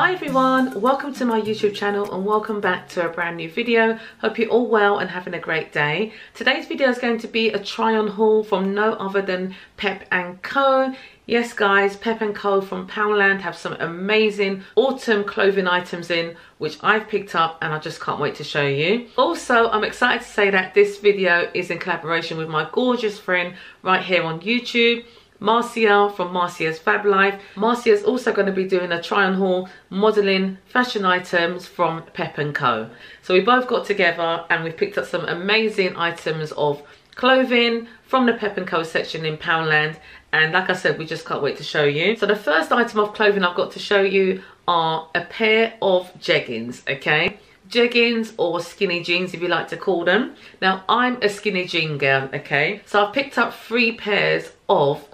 Hi everyone, welcome to my YouTube channel and welcome back to a brand new video. Hope you're all well and having a great day. Today's video is going to be a try on haul from no other than PEP & Co. Yes guys, PEP & Co from Poundland have some amazing autumn clothing items in which I've picked up and I just can't wait to show you. Also, I'm excited to say that this video is in collaboration with my gorgeous friend right here on YouTube, Marcia from Marcia's Fab Life. Marcia's also going to be doing a try on haul modelling fashion items from PEP & Co. So we both got together and we've picked up some amazing items of clothing from the PEP & Co section in Poundland, and like I said, we just can't wait to show you. So the first item of clothing I've got to show you are a pair of jeggings, okay? Jeggings or skinny jeans if you like to call them. Now I'm a skinny jean girl, okay? So I've picked up 3 pairs of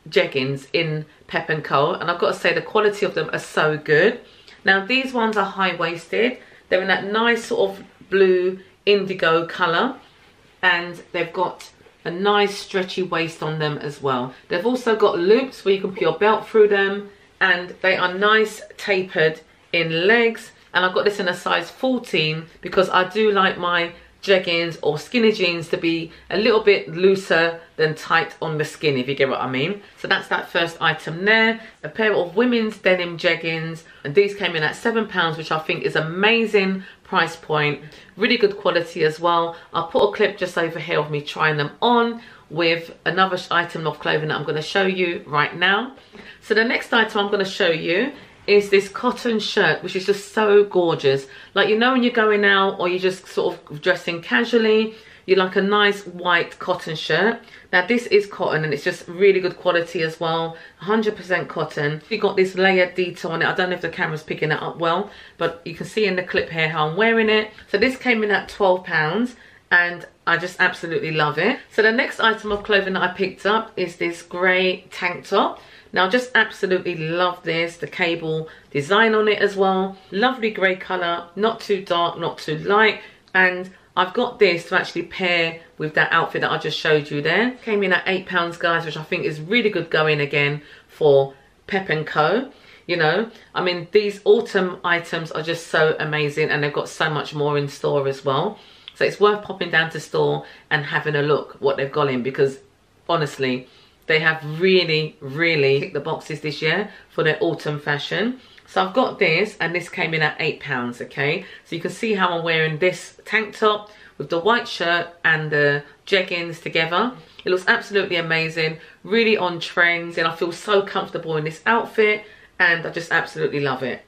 jeggings in PEP & Co, and I've got to say the quality of them are so good. Now these ones are high-waisted. They're in that nice sort of blue indigo colour, and they've got a nice stretchy waist on them as well. They've also got loops where you can put your belt through them, and they are nice tapered in legs, and I've got this in a size 14 because I do like my jeggings or skinny jeans to be a little bit looser than tight on the skin, if you get what I mean. So that's that first item there. A pair of women's denim jeggings, and these came in at £7, which I think is amazing price point. Really good quality as well. I'll put a clip just over here of me trying them on with another item of clothing that I'm going to show you right now. So the next item I'm going to show you is this cotton shirt, which is just so gorgeous. Like, you know, when you're going out or you're just sort of dressing casually, you like a nice white cotton shirt. Now this is cotton and it's just really good quality as well, 100% cotton. You got this layered detail on it. I don't know if the camera's picking it up well, but you can see in the clip here how I'm wearing it. So this came in at £12 and I just absolutely love it. So the next item of clothing that I picked up is this grey tank top. Now I just absolutely love this, the cable design on it as well. Lovely grey colour, not too dark, not too light. And I've got this to actually pair with that outfit that I just showed you there. Came in at £8 guys, which I think is really good going again for PEP & Co. You know, I mean, these autumn items are just so amazing and they've got so much more in store as well. So it's worth popping down to store and having a look what they've got in, because honestly, they have really ticked the boxes this year for their autumn fashion. So I've got this, and this came in at £8, okay? So you can see how I'm wearing this tank top with the white shirt and the jeggings together. It looks absolutely amazing, really on trend, and I feel so comfortable in this outfit, and I just absolutely love it.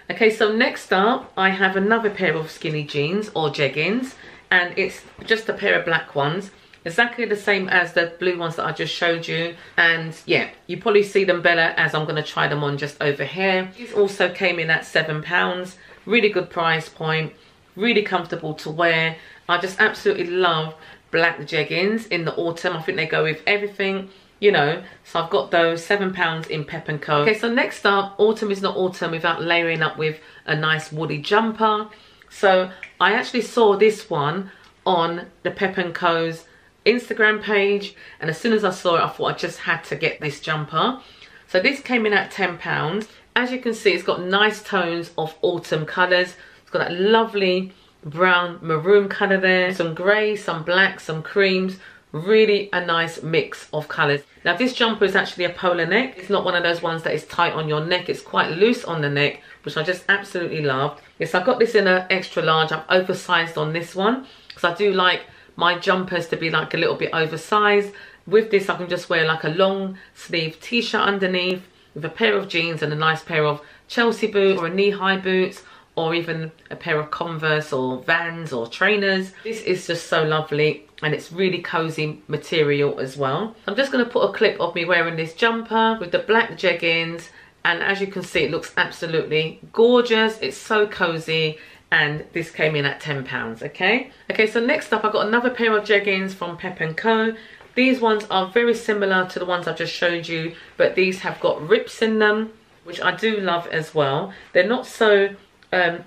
Okay, so next up, I have another pair of skinny jeans or jeggings, and it's just a pair of black ones. Exactly the same as the blue ones that I just showed you, and yeah, you probably see them better as I'm going to try them on just over here. These also came in at £7, really good price point, really comfortable to wear. I just absolutely love black jeggings in the autumn. I think they go with everything, you know. So I've got those, £7 in PEP & Co. Okay, so next up, autumn is not autumn without layering up with a nice woolly jumper. So I actually saw this one on the PEP & Co's Instagram page, and as soon as I saw it I thought I just had to get this jumper. So this came in at £10. As you can see, it's got nice tones of autumn colours. It's got that lovely brown maroon colour there, some grey, some black, some creams. Really a nice mix of colours. Now this jumper is actually a polar neck. It's not one of those ones that is tight on your neck. It's quite loose on the neck, which I just absolutely love. Yes, I got this in an extra large. I've oversized on this one because I do like my jumpers to be like a little bit oversized. With this I can just wear like a long sleeve t-shirt underneath with a pair of jeans and a nice pair of Chelsea boots or a knee-high boots, or even a pair of Converse or Vans or trainers. This is just so lovely, and it's really cozy material as well. I'm just going to put a clip of me wearing this jumper with the black jeggings, and as you can see, it looks absolutely gorgeous. It's so cozy, and this came in at £10, okay? Okay, so next up I've got another pair of jeggings from PEP & Co. These ones are very similar to the ones I just showed you, but these have got rips in them, which I do love as well. They're not so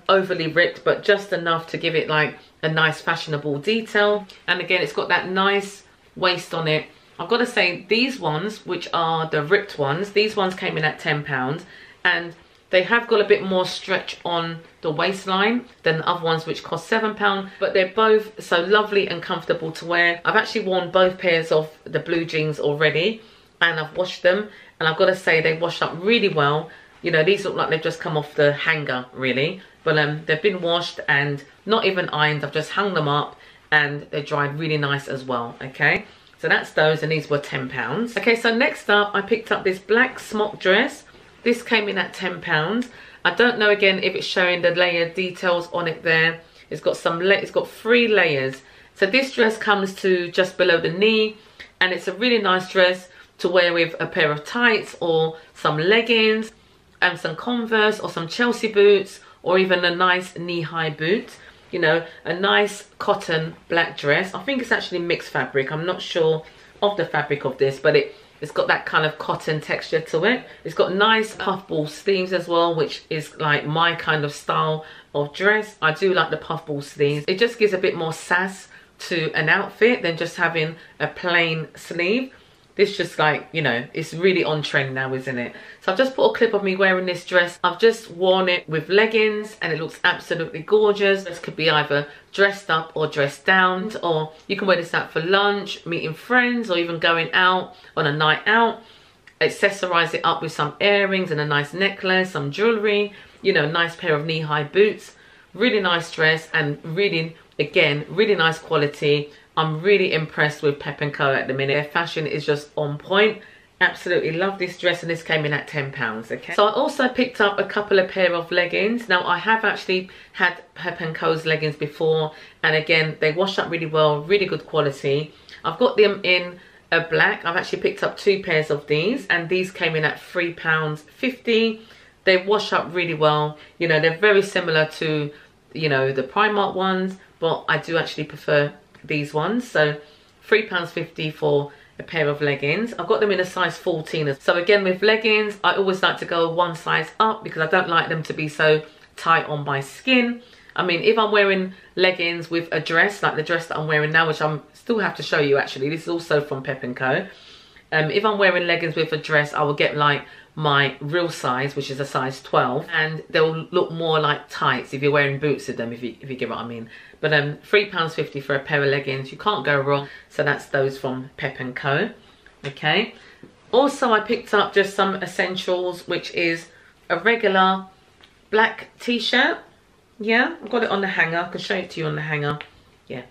overly ripped, but just enough to give it like a nice fashionable detail. And again, it's got that nice waist on it. I've got to say, these ones, which are the ripped ones, these ones came in at £10, and They have got a bit more stretch on the waistline than the other ones, which cost £7, but they're both so lovely and comfortable to wear. I've actually worn both pairs of the blue jeans already, and I've washed them, and I've got to say they wash up really well. You know, these look like they've just come off the hanger, really. But they've been washed and not even ironed. I've just hung them up and they dried really nice as well, okay? So that's those, and these were £10. Okay, so next up, I picked up this black smock dress. This came in at £10. I don't know, again, if it's showing the layer details on it there. It's got it's got 3 layers. So this dress comes to just below the knee, and it's a really nice dress to wear with a pair of tights or some leggings and some Converse or some Chelsea boots, or even a nice knee-high boot. You know, a nice cotton black dress. I think it's actually mixed fabric. I'm not sure of the fabric of this, but it's got that kind of cotton texture to it. It's got nice puffball sleeves as well, which is like my kind of style of dress. I do like the puffball sleeves. It just gives a bit more sass to an outfit than just having a plain sleeve. This just, like, you know, it's really on trend now, isn't it? So I've just put a clip of me wearing this dress. I've just worn it with leggings and it looks absolutely gorgeous. This could be either dressed up or dressed down, or you can wear this out for lunch, meeting friends, or even going out on a night out. Accessorize it up with some earrings and a nice necklace, some jewelry, you know, nice pair of knee-high boots. Really nice dress, and really, again, really nice quality. I'm really impressed with Pep & Co at the minute. Their fashion is just on point. Absolutely love this dress, and this came in at £10, okay? So I also picked up a couple of pair of leggings. Now, I have actually had Pep & Co's leggings before, and again, they wash up really well, really good quality. I've got them in a black. I've actually picked up 2 pairs of these, and these came in at £3.50. They wash up really well. You know, they're very similar to, you know, the Primark ones, but I do actually prefer these ones. So £3.50 for a pair of leggings. I've got them in a size 14. So again, with leggings, I always like to go one size up because I don't like them to be so tight on my skin. I mean, if I'm wearing leggings with a dress, like the dress that I'm wearing now, which I'm still have to show you actually, this is also from Pep & Co. If I'm wearing leggings with a dress, I will get like my real size, which is a size 12, and they'll look more like tights if you're wearing boots with them, if you get what I mean. But £3.50 for a pair of leggings, you can't go wrong. So that's those from Pep & Co. Okay. Also, I picked up just some essentials, which is a regular black t-shirt. Yeah, I've got it on the hanger. I can show it to you on the hanger. Yeah.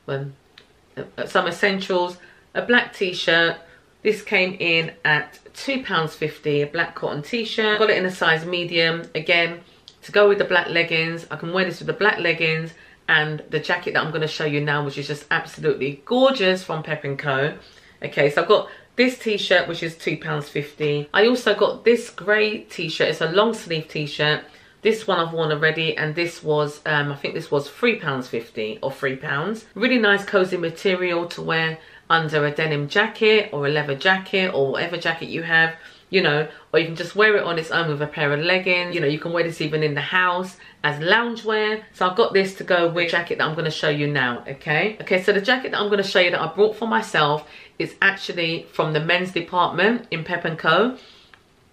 Some essentials, a black t-shirt. This came in at £2.50, a black cotton t-shirt. Got it in a size medium. Again, to go with the black leggings. I can wear this with the black leggings and the jacket that I'm going to show you now, which is just absolutely gorgeous from Pep & Co. Okay, so I've got this t-shirt, which is £2.50. I also got this grey t-shirt. It's a long sleeve t-shirt. This one I've worn already, and this was, I think this was £3.50 or £3. Really nice cozy material to wear under a denim jacket or a leather jacket or whatever jacket you have, you know, or you can just wear it on its own with a pair of leggings. You know, you can wear this even in the house as loungewear. So I've got this to go with the jacket that I'm going to show you now, okay? Okay, so the jacket that I'm going to show you that I brought for myself is actually from the men's department in Pep & Co.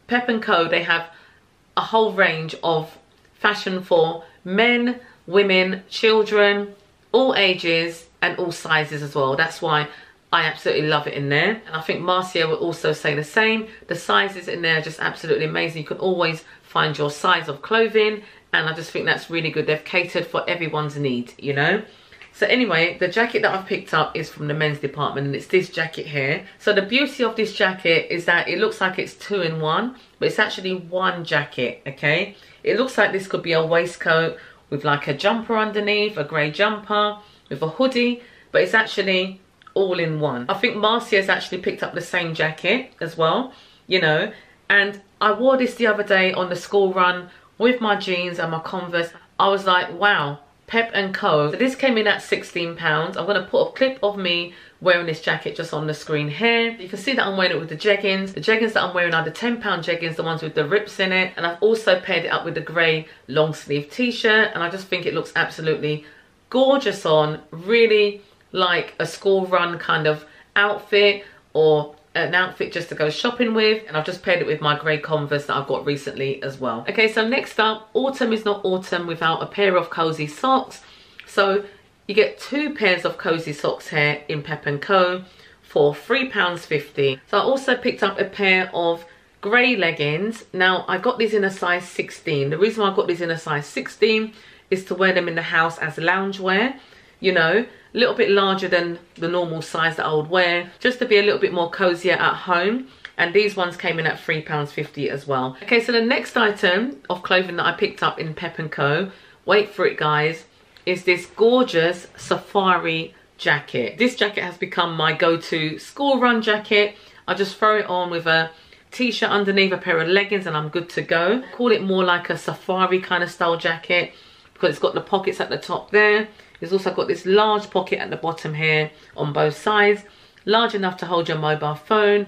Pep & Co, they have a whole range of fashion for men, women, children, all ages and all sizes as well. That's why I absolutely love it in there. And I think Marcia will also say the same. The sizes in there are just absolutely amazing. You can always find your size of clothing, and I just think that's really good. They've catered for everyone's need, you know. So anyway, the jacket that I've picked up is from the men's department, and it's this jacket here. So the beauty of this jacket is that it looks like it's 2 in 1, but it's actually one jacket, okay? It looks like this could be a waistcoat with like a jumper underneath, a grey jumper with a hoodie, but it's actually all in one. I think Marcia has actually picked up the same jacket as well, you know, and I wore this the other day on the school run with my jeans and my Converse. I was like, wow, Pep & Co. So this came in at £16. I'm going to put a clip of me wearing this jacket just on the screen here. You can see that I'm wearing it with the jeggings. The jeggings that I'm wearing are the £10 jeggings, the ones with the rips in it. And I've also paired it up with the grey long sleeve t-shirt. And I just think it looks absolutely gorgeous on. Really like a school run kind of outfit, or an outfit just to go shopping with, and I've just paired it with my grey Converse that I've got recently as well. Okay, so next up, autumn is not autumn without a pair of cozy socks. So you get 2 pairs of cozy socks here in Pep & Co for £3.50. So I also picked up a pair of grey leggings. Now I got these in a size 16. The reason why I got these in a size 16 is to wear them in the house as loungewear, you know, a little bit larger than the normal size that I would wear, just to be a little bit more cozier at home. And these ones came in at £3.50 as well. Okay, so the next item of clothing that I picked up in Pep & Co, wait for it guys, is this gorgeous safari jacket. This jacket has become my go-to school run jacket. I just throw it on with a t-shirt underneath, a pair of leggings, and I'm good to go. I call it more like a safari kind of style jacket because it's got the pockets at the top there. It's also got this large pocket at the bottom here on both sides, large enough to hold your mobile phone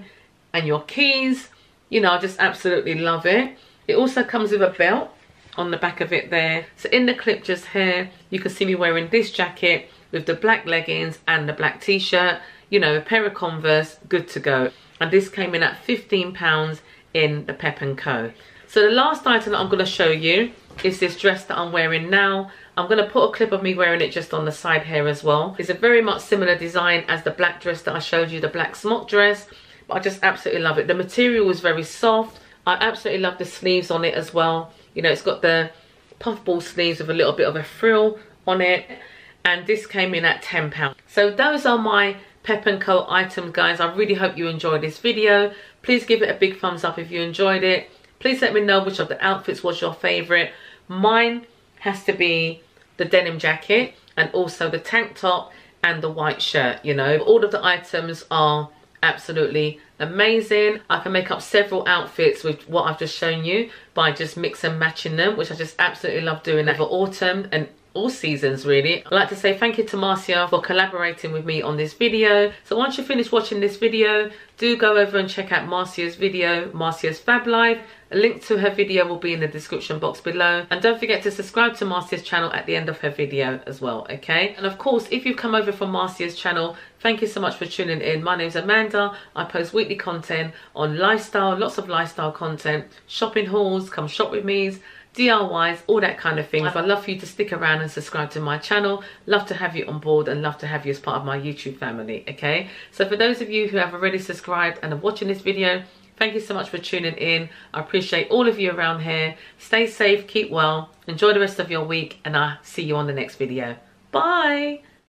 and your keys. You know, I just absolutely love it. It also comes with a belt on the back of it there. So in the clip just here, you can see me wearing this jacket with the black leggings and the black t-shirt, you know, a pair of Converse, good to go. And this came in at £15 in the Pep & Co. So the last item that I'm going to show you is this dress that I'm wearing now. I'm going to put a clip of me wearing it just on the side here as well. It's a very much similar design as the black dress that I showed you, the black smock dress. But I just absolutely love it. The material is very soft. I absolutely love the sleeves on it as well. You know, it's got the puffball sleeves with a little bit of a frill on it. And this came in at £10. So those are my Pep & Co items, guys. I really hope you enjoyed this video. Please give it a big thumbs up if you enjoyed it. Please let me know which of the outfits was your favourite. Mine has to be the denim jacket and also the tank top and the white shirt, you know. All of the items are absolutely amazing. I can make up several outfits with what I've just shown you by just mix and matching them, which I just absolutely love doing that for autumn and all seasons really. I'd like to say thank you to Marcia for collaborating with me on this video. So once you finish watching this video, do go over and check out Marcia's video, Marcia's Fab Life. A link to her video will be in the description box below. And don't forget to subscribe to Marcia's channel at the end of her video as well, okay? And of course, if you've come over from Marcia's channel, thank you so much for tuning in. My name's Amanda. I post weekly content on lifestyle, lots of lifestyle content, shopping hauls, come shop with me's, DIYs, all that kind of thing. I'd love for you to stick around and subscribe to my channel. Love to have you on board and love to have you as part of my YouTube family, okay? So for those of you who have already subscribed and are watching this video, thank you so much for tuning in. I appreciate all of you around here. Stay safe, keep well, enjoy the rest of your week, and I'll see you on the next video. Bye!